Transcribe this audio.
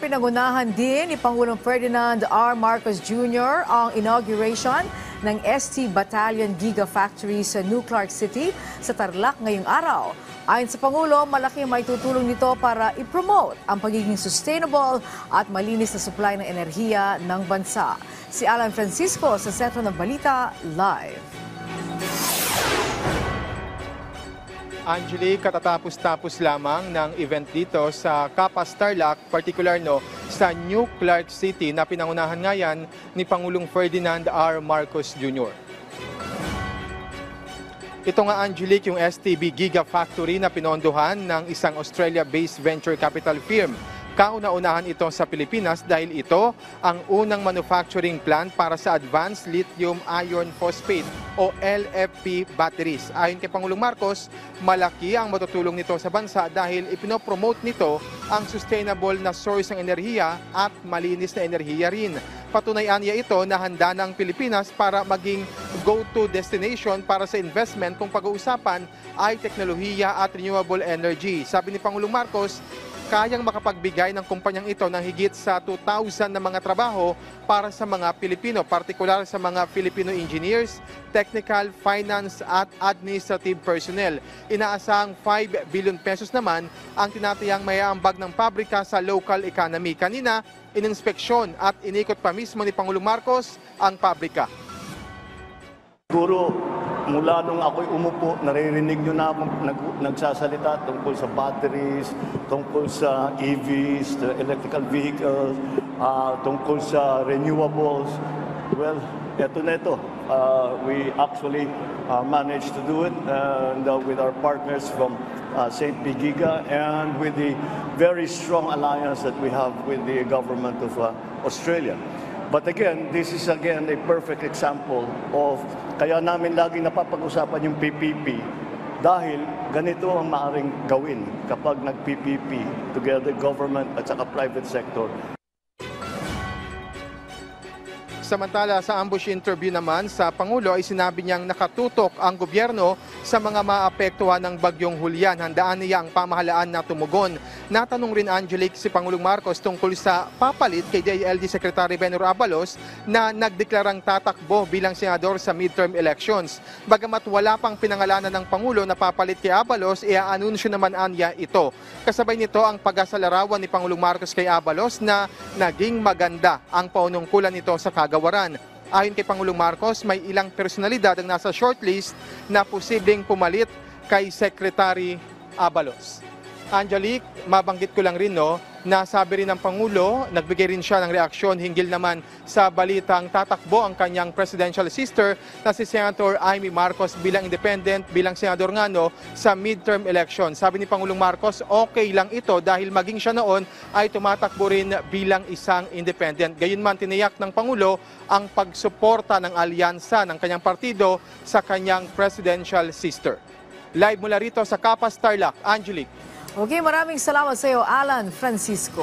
pinangunahan din ni Pangulong Ferdinand R. Marcos Jr. ang inauguration ng ST Battalion Gigafactory sa New Clark City sa Tarlac ngayong araw. Ayon sa Pangulo, malaki ang maitutulong nito para i-promote ang pagiging sustainable at malinis na supply ng enerhiya ng bansa. Si Alan Francisco sa Sentro ng Balita Live. Angelique, katatapos-tapos lamang ng event dito sa Capas Tarlac, particular sa New Clark City na pinangunahan ngayon ni Pangulong Ferdinand R. Marcos Jr. Ito nga, Angelique, yung STB Gigafactory na pinondohan ng isang Australia-based venture capital firm. Kauna-unahan ito sa Pilipinas dahil ito ang unang manufacturing plant para sa Advanced Lithium Iron Phosphate o LFP batteries. Ayon kay Pangulong Marcos, malaki ang matutulong nito sa bansa dahil ipinopromote nito ang sustainable na source ng enerhiya at malinis na enerhiya rin. Patunayan niya ito na handa ng Pilipinas para maging go-to destination para sa investment kung pag-uusapan ay teknolohiya at renewable energy. Sabi ni Pangulong Marcos, kayang makapagbigay ng kumpanyang ito ng higit sa 2,000 na mga trabaho para sa mga Pilipino, partikular sa mga Filipino engineers, technical, finance at administrative personnel. Inaasahang 5 billion pesos naman ang tinatayang maiaambag ng pabrika sa local economy. Kanina, ininspeksyon at inikot pa mismo ni Pangulong Marcos ang pabrika. Siguro, mula nung ako'y umupo, naririnig nyo na akong nagsasalita tungkol sa batteries, tungkol sa EVs, the electrical vehicles, tungkol sa renewables. Well, eto na ito. We actually managed to do it and, with our partners from St. P. Giga and with the very strong alliance that we have with the government of Australia. But again, this is again a perfect example of kaya namin lagi napapag-usapan yung PPP dahil ganito ang maaaring gawin kapag nag-PPP together government at saka private sector. Samantala, sa ambush interview naman sa Pangulo ay sinabi niyang nakatutok ang gobyerno sa mga maapektuhan ng bagyong Julian. Handaan niya ang pamahalaan na tumugon. Natanong rin, Angelique, si Pangulong Marcos tungkol sa papalit kay DILG Secretary Benhur Abalos na nagdeklarang tatakbo bilang senador sa midterm elections. Bagamat wala pang pinangalanan ng Pangulo na papalit kay Abalos, iaanunsyo naman anya ito. Kasabay nito ang pag-asalarawan ni Pangulong Marcos kay Abalos na naging maganda ang paunungkulan nito sa kagawaran. Ayon kay Pangulong Marcos, may ilang personalidad ang nasa shortlist na posibleng pumalit kay Secretary Abalos. Angelique, mabanggit ko lang rin na sabi rin ng Pangulo, nagbigay rin siya ng reaksyon hinggil naman sa balitang tatakbo ang kanyang presidential sister na si Senator Amy Marcos bilang independent, bilang senador nga sa midterm election. Sabi ni Pangulong Marcos, okay lang ito dahil maging siya noon ay tumatakbo rin bilang isang independent. Gayunman, tiniyak ng Pangulo ang pagsuporta ng alyansa ng kanyang partido sa kanyang presidential sister. Live mula rito sa Capas Tarlac, Angelique. Okay, maraming salamat sa iyo, Alan Francisco.